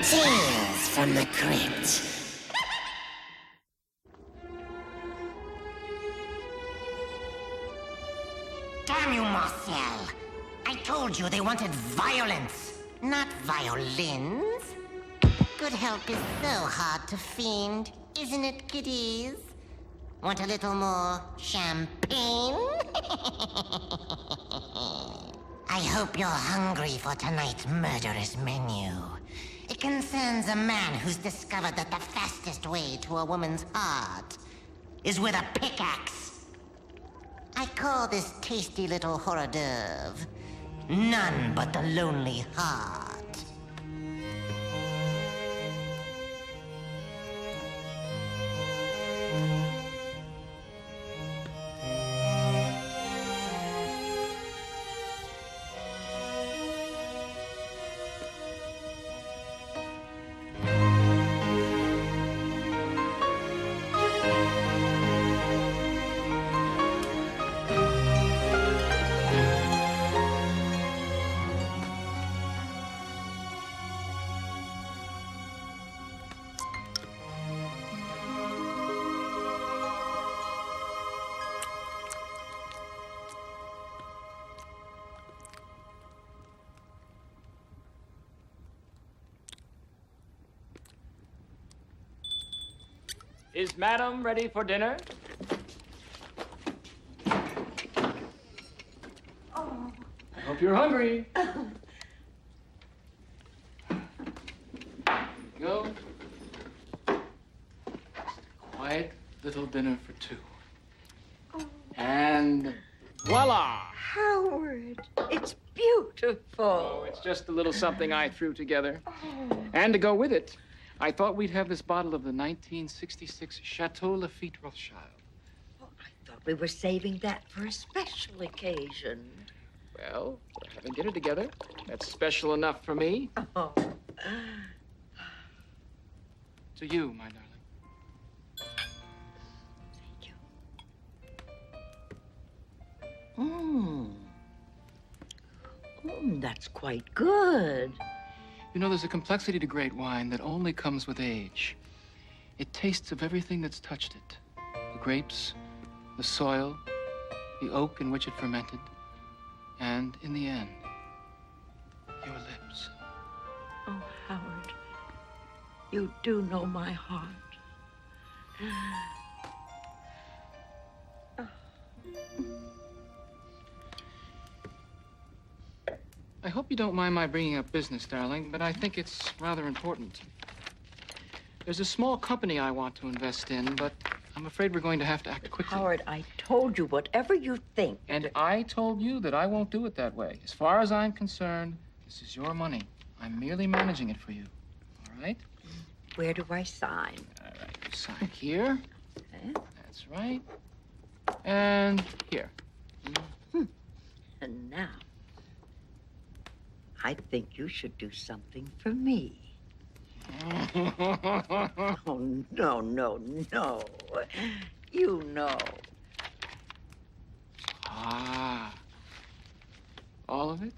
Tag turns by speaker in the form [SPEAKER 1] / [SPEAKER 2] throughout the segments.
[SPEAKER 1] Tales from the Crypt.
[SPEAKER 2] Damn you, Marcel! I told you they wanted violence, not violins. Good help is so hard to find, isn't it, kiddies? Want a little more champagne? I hope you're hungry for tonight's murderous menu. It concerns a man who's discovered that the fastest way to a woman's heart is with a pickaxe. I call this tasty little hors d'oeuvre none but the lonely heart.
[SPEAKER 3] Is Madam ready for dinner?
[SPEAKER 4] Oh.
[SPEAKER 3] I hope you're hungry. Go. Quiet little dinner for two.
[SPEAKER 4] Oh.
[SPEAKER 3] And voila!
[SPEAKER 4] Howard, it's beautiful.
[SPEAKER 3] Oh, it's just a little something I threw together.
[SPEAKER 4] Oh.
[SPEAKER 3] And to go with it, I thought we'd have this bottle of the 1966 Chateau Lafite Rothschild.
[SPEAKER 4] Oh, I thought we were saving that for a special occasion.
[SPEAKER 3] Well, we're having dinner together. That's special enough for me.
[SPEAKER 4] Oh.
[SPEAKER 3] To you, my darling.
[SPEAKER 4] Thank you. That's quite good.
[SPEAKER 3] You know, there's a complexity to great wine that only comes with age. It tastes of everything that's touched it. The grapes, the soil, the oak in which it fermented, and in the end, your lips.
[SPEAKER 4] Oh, Howard, you do know my heart.
[SPEAKER 3] I hope you don't mind my bringing up business, darling, but I think it's rather important. There's a small company I want to invest in, but I'm afraid we're going to have to act quickly.
[SPEAKER 4] Howard, I told you whatever you think.
[SPEAKER 3] And I told you that I won't do it that way. As far as I'm concerned, this is your money. I'm merely managing it for you. All right?
[SPEAKER 4] Where do I sign?
[SPEAKER 3] All right, you sign here.
[SPEAKER 4] Okay.
[SPEAKER 3] That's right. And here.
[SPEAKER 4] And now, I think you should do something for me. Oh, no, no, no. You know.
[SPEAKER 3] Ah. All of it?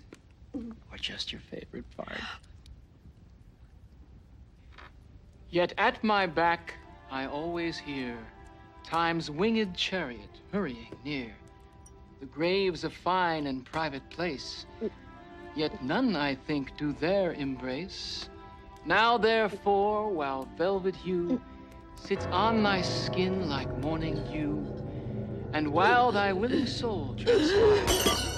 [SPEAKER 3] Or just your favorite part? Yet at my back, I always hear time's winged chariot hurrying near. The graves a fine and private place. Yet none, I think, do there embrace. Now, therefore, while velvet hue sits on thy skin like morning dew, and while thy willing soul transpires,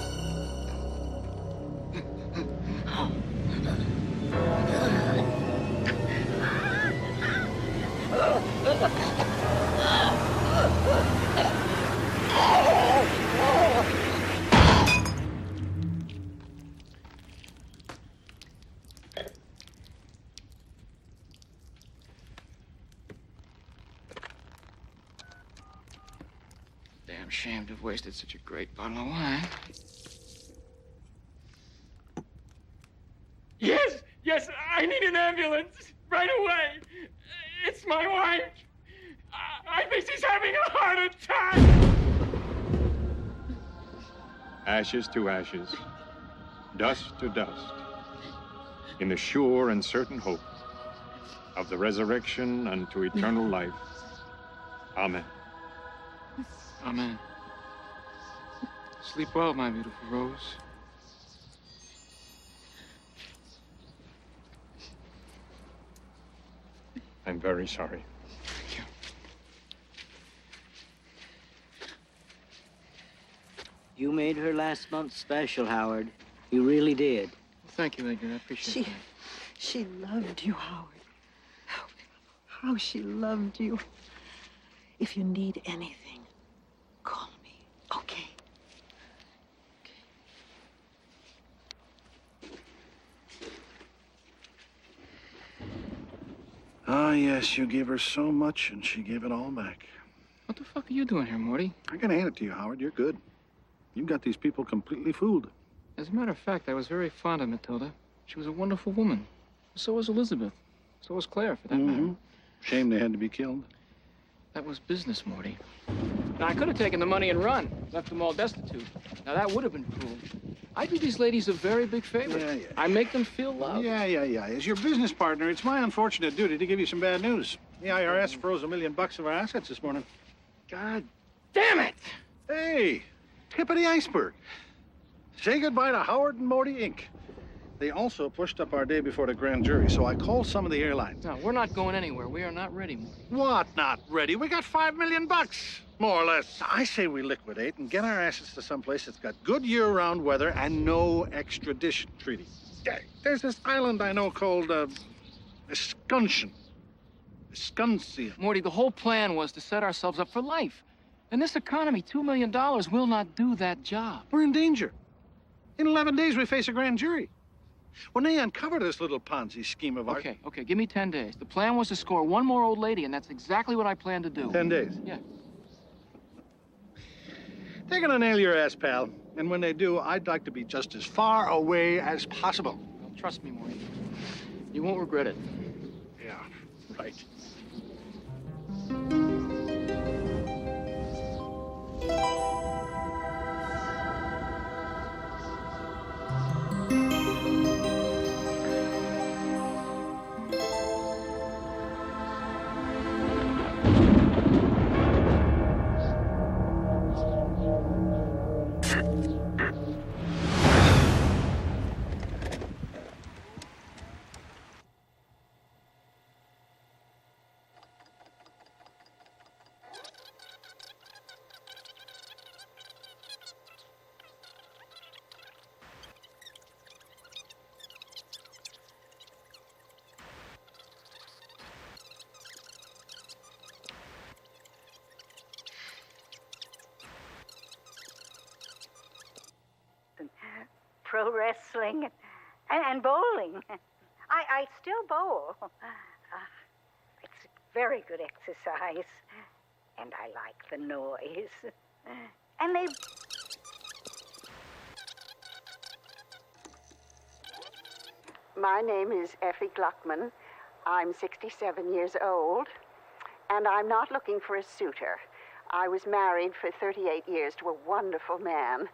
[SPEAKER 3] damn shame to have wasted such a great bottle of wine. Yes, I need an ambulance right away. It's my wife. I think she's having a heart attack.
[SPEAKER 5] Ashes to ashes, dust to dust, in the sure and certain hope of the resurrection unto eternal life. Amen.
[SPEAKER 3] Amen. Sleep well, my beautiful Rose.
[SPEAKER 5] I'm very sorry.
[SPEAKER 3] Thank you.
[SPEAKER 6] You made her last month special, Howard. You really did.
[SPEAKER 3] Well, thank you, Edgar. I appreciate it.
[SPEAKER 4] She loved you, Howard. How she loved you. If you need anything, call me, okay?
[SPEAKER 7] Ah, yes, you gave her so much, and she gave it all back.
[SPEAKER 3] What the fuck are you doing here, Morty?
[SPEAKER 7] I gotta hand it to you, Howard. You're good. You got these people completely fooled.
[SPEAKER 3] As a matter of fact, I was very fond of Matilda. She was a wonderful woman. So was Elizabeth. So was Claire, for that matter.
[SPEAKER 7] Shame they had to be killed.
[SPEAKER 3] That was business, Morty. Now, I could have taken the money and run, left them all destitute. Now, that would have been cruel. I do these ladies a very big favor.
[SPEAKER 7] Yeah.
[SPEAKER 3] I make them feel loved.
[SPEAKER 7] Yeah. As your business partner, it's my unfortunate duty to give you some bad news. The IRS froze $1 million of our assets this morning.
[SPEAKER 3] God damn it!
[SPEAKER 7] Hey, tip of the iceberg. Say goodbye to Howard and Morty, Inc. They also pushed up our day before the grand jury, so I called some of the airlines.
[SPEAKER 3] No, we're not going anywhere. We are not ready, Morty.
[SPEAKER 7] What not ready? We got $5 million, more or less. I say we liquidate and get our assets to someplace that's got good year-round weather and no extradition treaty. There's this island I know called, Escunsion.
[SPEAKER 3] Morty, the whole plan was to set ourselves up for life. In this economy, $2 million will not do that job.
[SPEAKER 7] We're in danger. In 11 days, we face a grand jury. When they uncover this little Ponzi scheme of ours...
[SPEAKER 3] Okay, give me 10 days. The plan was to score one more old lady, and that's exactly what I plan to do.
[SPEAKER 7] 10 days?
[SPEAKER 3] Yeah.
[SPEAKER 7] They're gonna nail your ass, pal. And when they do, I'd like to be just as far away as possible.
[SPEAKER 3] Well, trust me, Morty. You won't regret it.
[SPEAKER 7] Yeah, right.
[SPEAKER 8] Pro wrestling and bowling. I still bowl. It's very good exercise, and I like the noise. And they...
[SPEAKER 9] My name is Effie Gluckman. I'm 67 years old, and I'm not looking for a suitor. I was married for 38 years to a wonderful man.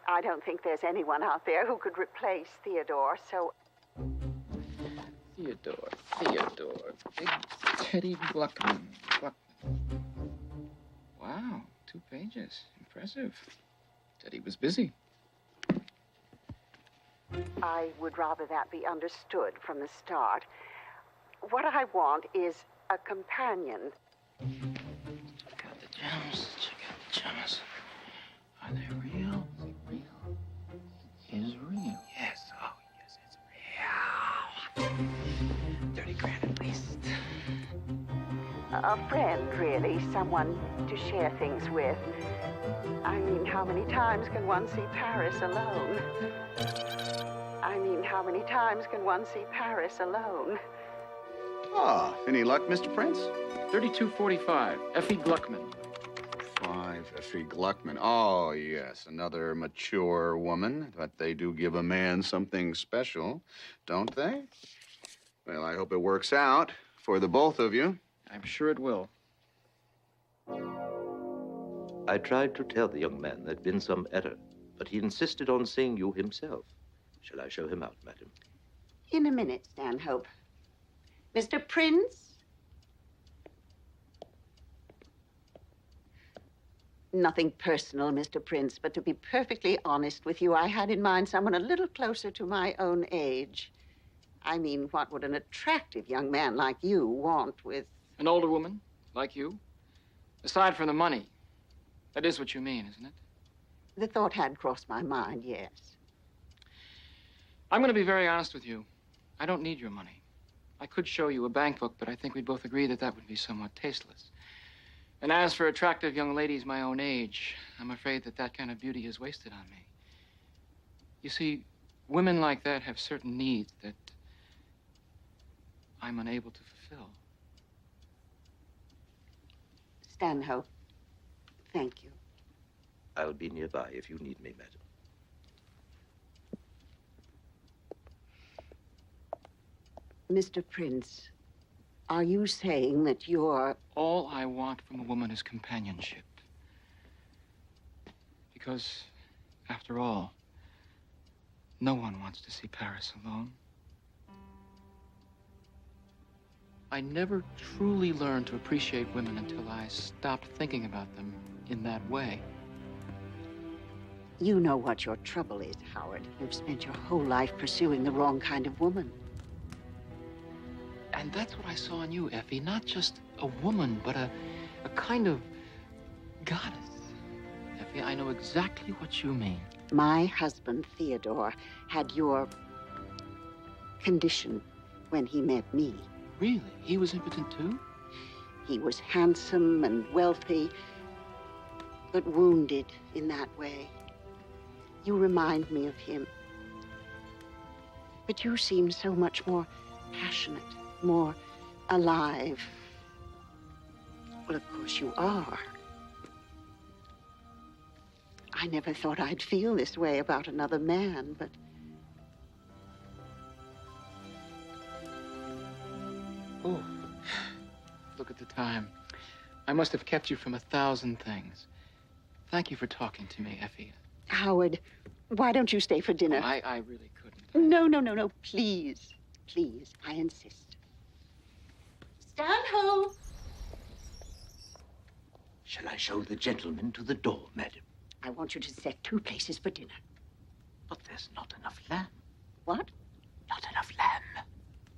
[SPEAKER 9] I don't think there's anyone out there who could replace Theodore, so...
[SPEAKER 3] Theodore. Big Teddy Gluckman. Wow, 2 pages. Impressive. Teddy was busy.
[SPEAKER 9] I would rather that be understood from the start. What I want is a companion.
[SPEAKER 3] Check out the gems. Are they real? Is real. Yes. Oh, yes, it's real. 30 grand at least.
[SPEAKER 9] A friend, really. Someone to share things with. I mean, how many times can one see Paris alone?
[SPEAKER 10] Ah, any luck, Mr. Prince?
[SPEAKER 3] 3245. Effie Gluckman.
[SPEAKER 10] 5, Effie Gluckman. Oh, yes, another mature woman. But they do give a man something special, don't they? Well, I hope it works out for the both of you.
[SPEAKER 3] I'm sure it will.
[SPEAKER 11] I tried to tell the young man there'd been some error, but he insisted on seeing you himself. Shall I show him out, madam?
[SPEAKER 9] In a minute, Stanhope. Mr. Prince? Nothing personal, Mr. Prince, but to be perfectly honest with you, I had in mind someone a little closer to my own age. I mean, what would an attractive young man like you want with...
[SPEAKER 3] An older woman, like you? Aside from the money. That is what you mean, isn't it?
[SPEAKER 9] The thought had crossed my mind, yes.
[SPEAKER 3] I'm going to be very honest with you. I don't need your money. I could show you a bank book, but I think we'd both agree that that would be somewhat tasteless. And as for attractive young ladies my own age, I'm afraid that that kind of beauty is wasted on me. You see, women like that have certain needs that I'm unable to fulfill.
[SPEAKER 9] Stanhope, thank you.
[SPEAKER 11] I'll be nearby if you need me, madam.
[SPEAKER 9] Mr. Prince, are you saying that you're...
[SPEAKER 3] All I want from a woman is companionship. Because, after all, no one wants to see Paris alone. I never truly learned to appreciate women until I stopped thinking about them in that way.
[SPEAKER 9] You know what your trouble is, Howard. You've spent your whole life pursuing the wrong kind of woman.
[SPEAKER 3] And that's what I saw in you, Effie. Not just a woman, but a kind of goddess. Effie, I know exactly what you mean.
[SPEAKER 9] My husband, Theodore, had your condition when he met me.
[SPEAKER 3] Really? He was impotent too?
[SPEAKER 9] He was handsome and wealthy, but wounded in that way. You remind me of him. But you seem so much more passionate, more alive. Well, of course you are. I never thought I'd feel this way about another man, but...
[SPEAKER 3] Oh, look at the time. I must have kept you from 1,000 things. Thank you for talking to me, Effie.
[SPEAKER 9] Howard, why don't you stay for dinner?
[SPEAKER 3] Oh, I really couldn't.
[SPEAKER 9] No, please. Please, I insist. Stanhope!
[SPEAKER 11] Shall I show the gentleman to the door, madam?
[SPEAKER 9] I want you to set 2 places for dinner.
[SPEAKER 11] But there's not enough lamb.
[SPEAKER 9] What?
[SPEAKER 11] Not enough lamb.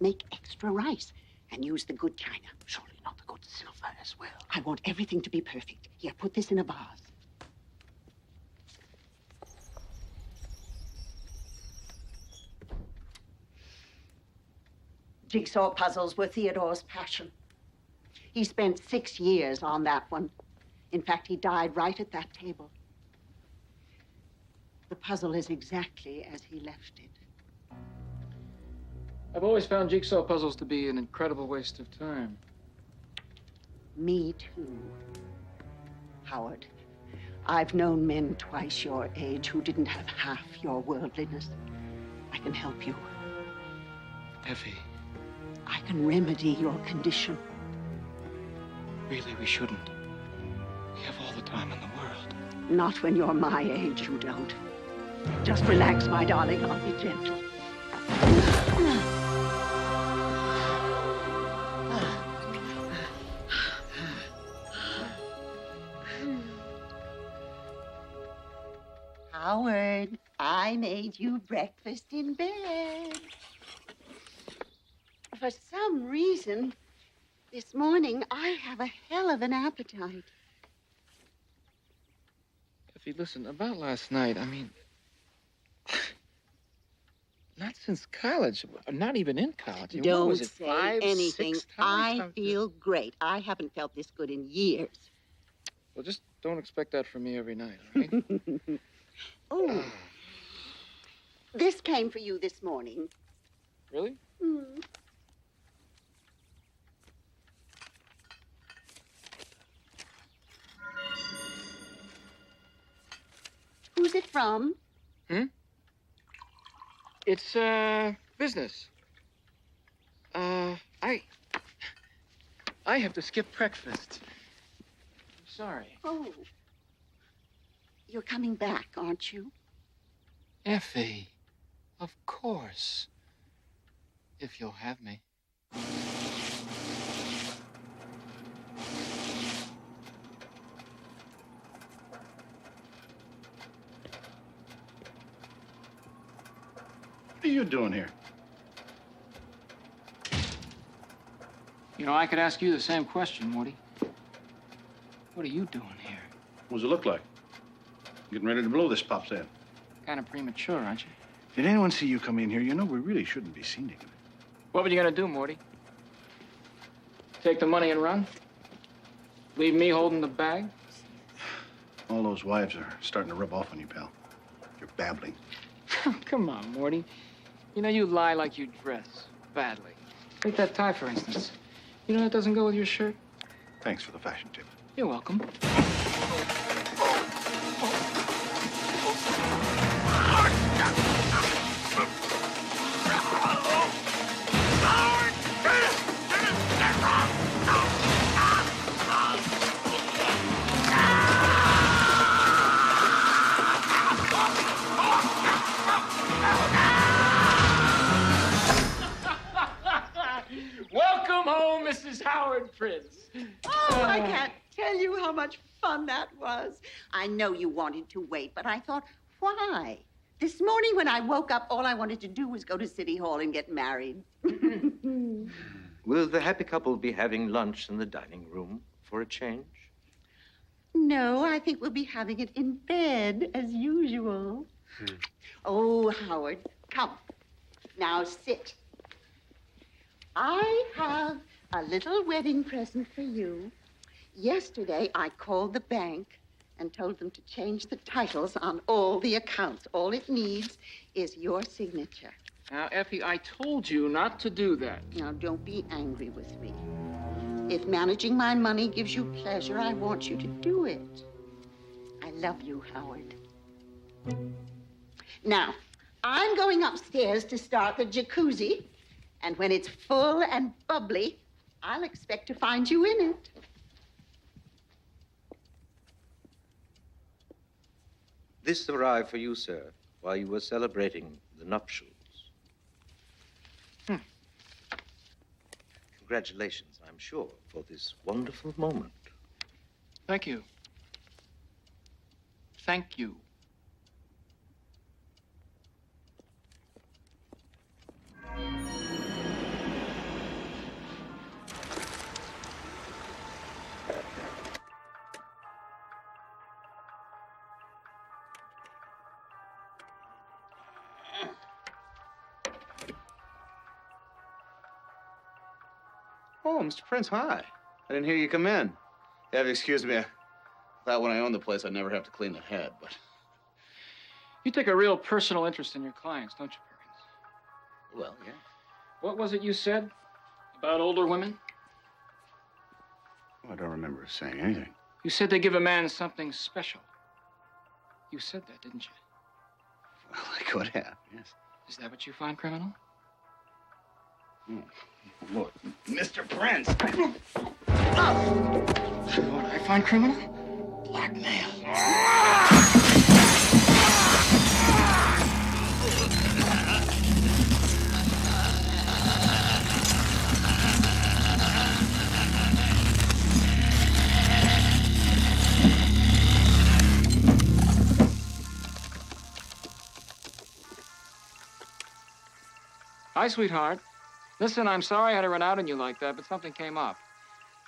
[SPEAKER 9] Make extra rice and use the good china.
[SPEAKER 11] Surely not the good silver as well.
[SPEAKER 9] I want everything to be perfect. Here, put this in a vase. Jigsaw puzzles were Theodore's passion. He spent 6 years on that one. In fact, he died right at that table. The puzzle is exactly as he left it.
[SPEAKER 3] I've always found jigsaw puzzles to be an incredible waste of time.
[SPEAKER 9] Me too, Howard. I've known men twice your age who didn't have half your worldliness. I can help you.
[SPEAKER 3] Effie.
[SPEAKER 9] I can remedy your condition.
[SPEAKER 3] Really, we shouldn't. We have all the time in the world.
[SPEAKER 9] Not when you're my age, you don't. Just relax, my darling. I'll be gentle. Howard, I made you breakfast in bed. For some reason, this morning, I have a hell of an appetite.
[SPEAKER 3] Effie, listen, about last night, I mean... Not since college, not even in college. What
[SPEAKER 9] Don't
[SPEAKER 3] was it,
[SPEAKER 9] say
[SPEAKER 3] 5,
[SPEAKER 9] anything.
[SPEAKER 3] 6 times?
[SPEAKER 9] I feel great. I haven't felt this good in years.
[SPEAKER 3] Well, just don't expect that from me every night, all right?
[SPEAKER 9] Oh, this came for you this morning.
[SPEAKER 3] Really?
[SPEAKER 9] Mm. Who's it from?
[SPEAKER 3] It's, business. I have to skip breakfast. I'm sorry.
[SPEAKER 9] Oh. You're coming back, aren't you?
[SPEAKER 3] Effie, of course. If you'll have me.
[SPEAKER 7] you doing here?
[SPEAKER 3] You know, I could ask you the same question, Morty. What are you doing here?
[SPEAKER 7] What does it look like? Getting ready to blow this pop's head.
[SPEAKER 3] Kind of premature, aren't you?
[SPEAKER 7] Did anyone see you come in here? You know, we really shouldn't be seen together.
[SPEAKER 3] What were you gonna do, Morty? Take the money and run? Leave me holding the bag?
[SPEAKER 7] All those wives are starting to rub off on you, pal. You're babbling.
[SPEAKER 3] Come on, Morty. You know, you lie like you dress. Badly. Take that tie, for instance. You know that doesn't go with your shirt?
[SPEAKER 7] Thanks for the fashion tip.
[SPEAKER 3] You're welcome. Welcome home, Mrs. Howard Prince.
[SPEAKER 9] Oh, I can't tell you how much fun that was. I know you wanted to wait, but I thought, why? This morning when I woke up, all I wanted to do was go to City Hall and get married.
[SPEAKER 11] Will the happy couple be having lunch in the dining room for a change?
[SPEAKER 9] No, I think we'll be having it in bed, as usual. Oh, Howard, come. Now sit. I have a little wedding present for you. Yesterday, I called the bank and told them to change the titles on all the accounts. All it needs is your signature.
[SPEAKER 3] Now, Effie, I told you not to do that.
[SPEAKER 9] Now, don't be angry with me. If managing my money gives you pleasure, I want you to do it. I love you, Howard. Now, I'm going upstairs to start the jacuzzi, and when it's full and bubbly, I'll expect to find you in it.
[SPEAKER 11] This arrived for you, sir, while you were celebrating the nuptials. Congratulations, I'm sure, for this wonderful moment.
[SPEAKER 3] Thank you. Thank you.
[SPEAKER 10] Oh, Mr. Prince, hi. I didn't hear you come in. You have to excuse me. I thought when I owned the place, I'd never have to clean the head, but...
[SPEAKER 3] You take a real personal interest in your clients, don't you, Perkins?
[SPEAKER 10] Well, yeah.
[SPEAKER 3] What was it you said about older women?
[SPEAKER 7] Oh, I don't remember saying anything.
[SPEAKER 3] You said they give a man something special. You said that, didn't you?
[SPEAKER 10] Well, I could have, yes.
[SPEAKER 3] Is that what you find criminal?
[SPEAKER 10] Look, Mr. Prince.
[SPEAKER 3] You know what I find criminal? Blackmail. Hi, sweetheart. Listen, I'm sorry I had to run out on you like that, but something came up.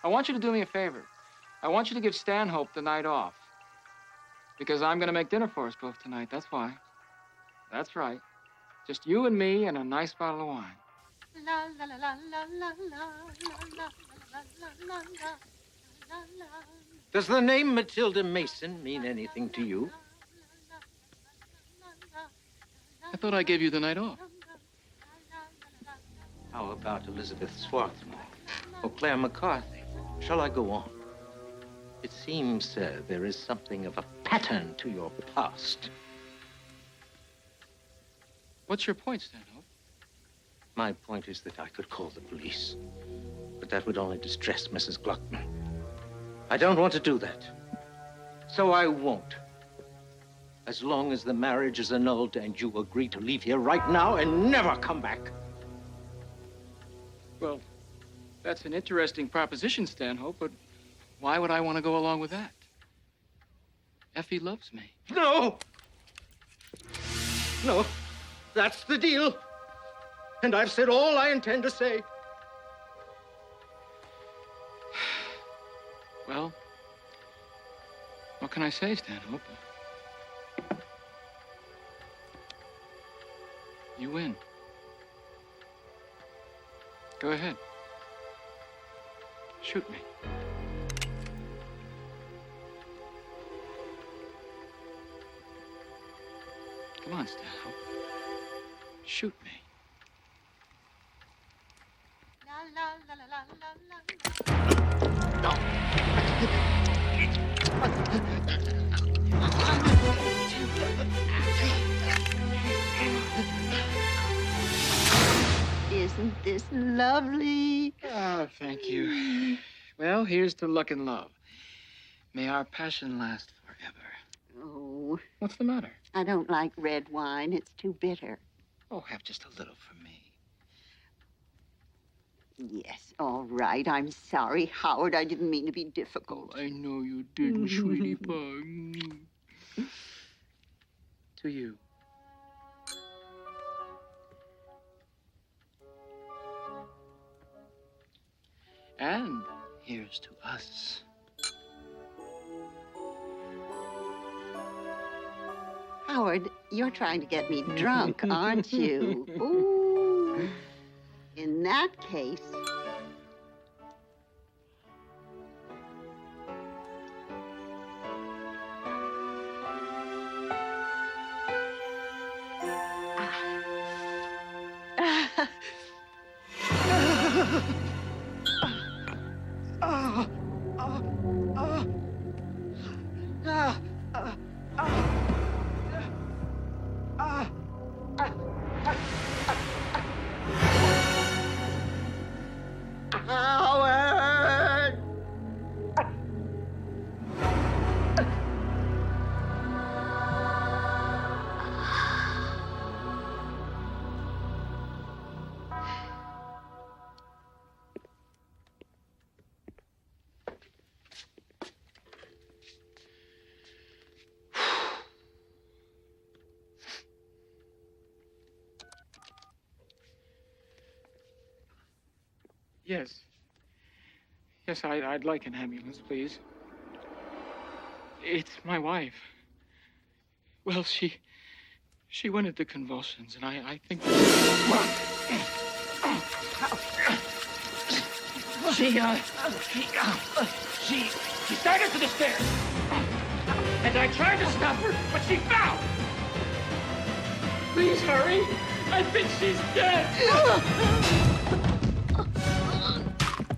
[SPEAKER 3] I want you to do me a favor. I want you to give Stanhope the night off. Because I'm going to make dinner for us both tonight, that's why. That's right. Just you and me and a nice bottle of wine.
[SPEAKER 11] Does the name Matilda Mason mean anything to you?
[SPEAKER 3] I thought I gave you the night off.
[SPEAKER 11] How about Elizabeth Swarthmore or Claire McCarthy? Shall I go on? It seems, sir, there is something of a pattern to your past.
[SPEAKER 3] What's your point, Stanhope?
[SPEAKER 11] My point is that I could call the police, but that would only distress Mrs. Gluckman. I don't want to do that, so I won't. As long as the marriage is annulled and you agree to leave here right now and never come back.
[SPEAKER 3] Well, that's an interesting proposition, Stanhope, but why would I want to go along with that? Effie loves me.
[SPEAKER 11] No! No, that's the deal. And I've said all I intend to say.
[SPEAKER 3] Well, what can I say, Stanhope? You win. Go ahead. Shoot me. Come on, Stanhope. Shoot me.
[SPEAKER 9] Isn't this lovely?
[SPEAKER 3] Ah, thank you. Well, here's to luck and love. May our passion last forever.
[SPEAKER 9] Oh,
[SPEAKER 3] What's the matter?
[SPEAKER 9] I don't like red wine. It's too bitter.
[SPEAKER 3] Oh, have just a little for me.
[SPEAKER 9] Yes, all right. I'm sorry, Howard. I didn't mean to be difficult.
[SPEAKER 3] I know you didn't, sweetie pie. To you. And here's to us.
[SPEAKER 9] Howard, you're trying to get me drunk, aren't you? Ooh. In that case...
[SPEAKER 3] Yes. Yes, I'd like an ambulance, please. It's my wife. Well, she went into convulsions, and I think... She staggered to the stairs. And I tried to stop her, but she fell. Please hurry. I think she's dead.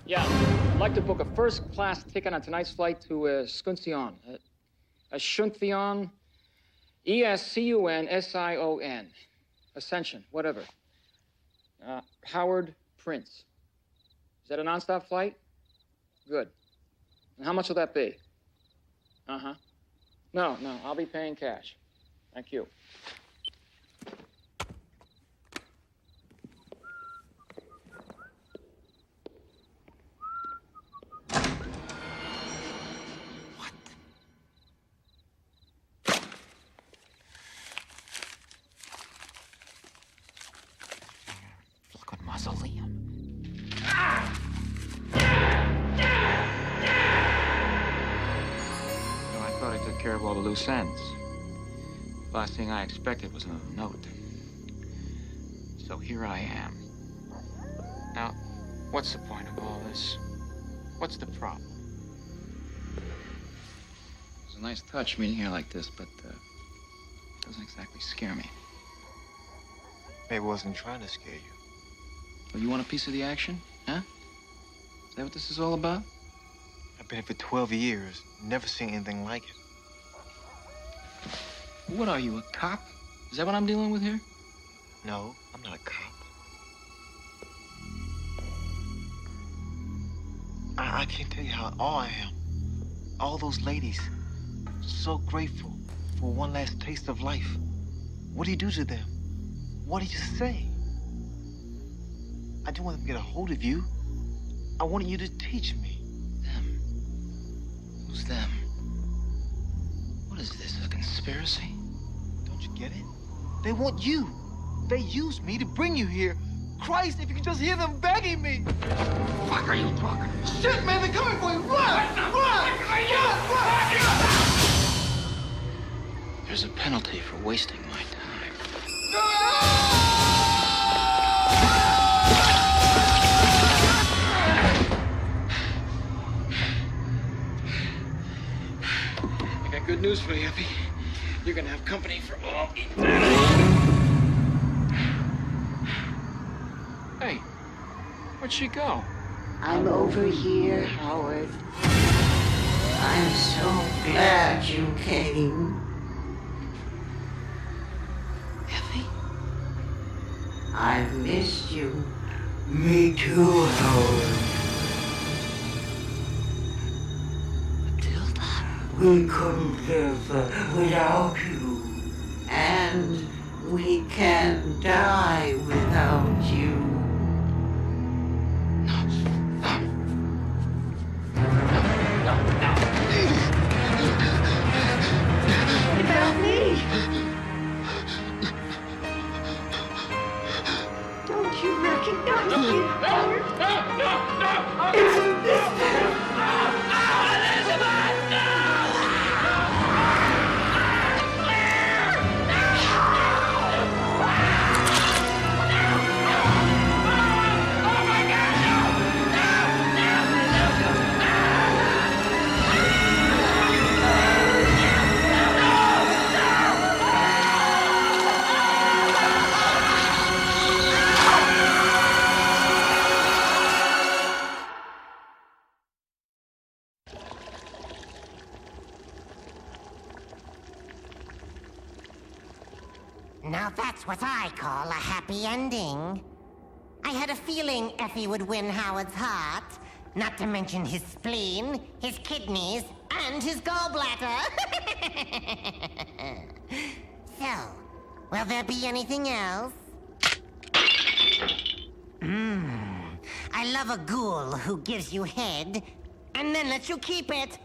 [SPEAKER 3] Yeah, I'd like to book a first-class ticket on tonight's flight to Skuncion. Ashunthion, Escunsion. Ascension, whatever. Howard Prince. Is that a nonstop flight? Good. And how much will that be? Uh-huh. No, I'll be paying cash. Thank you.
[SPEAKER 1] Mausoleum.
[SPEAKER 3] I thought I took care of all the loose ends. Last thing I expected was another note. So here I am. Now, what's the point of all this? What's the problem? It's a nice touch meeting here like this, but it doesn't exactly scare me.
[SPEAKER 12] Maybe I wasn't trying to scare you.
[SPEAKER 3] Well, you want a piece of the action, huh? Is that what this is all about?
[SPEAKER 12] I've been here for 12 years. Never seen anything like it.
[SPEAKER 3] What are you, a cop? Is that what I'm dealing with here?
[SPEAKER 12] No, I'm not a cop. I can't tell you how awe I am. All those ladies, so grateful for one last taste of life. What do you do to them? What do you say? I didn't want them to get a hold of you. I wanted you to teach me.
[SPEAKER 3] Them? Who's them? What is this, a conspiracy?
[SPEAKER 12] Don't you get it? They want you. They used me to bring you here. Christ, if you could just hear them begging me.
[SPEAKER 11] Fuck are you talking?
[SPEAKER 12] Shit, man, they're coming for you. Run!
[SPEAKER 11] There's a penalty for wasting my time.
[SPEAKER 3] I got good news for you, Effie. You're gonna have company for all eternity. Hey, where'd she go?
[SPEAKER 4] I'm over here, Howard. I'm so glad you came. Effie? I've missed you. Me too, Howard. Matilda. We couldn't live without you. And we can't die without you. Without me. Don't you recognize me, Howard? Isn't this
[SPEAKER 2] Now that's what I call a happy ending. I had a feeling Effie would win Howard's heart, not to mention his spleen, his kidneys, and his gallbladder. So, will there be anything else? I love a ghoul who gives you head and then lets you keep it.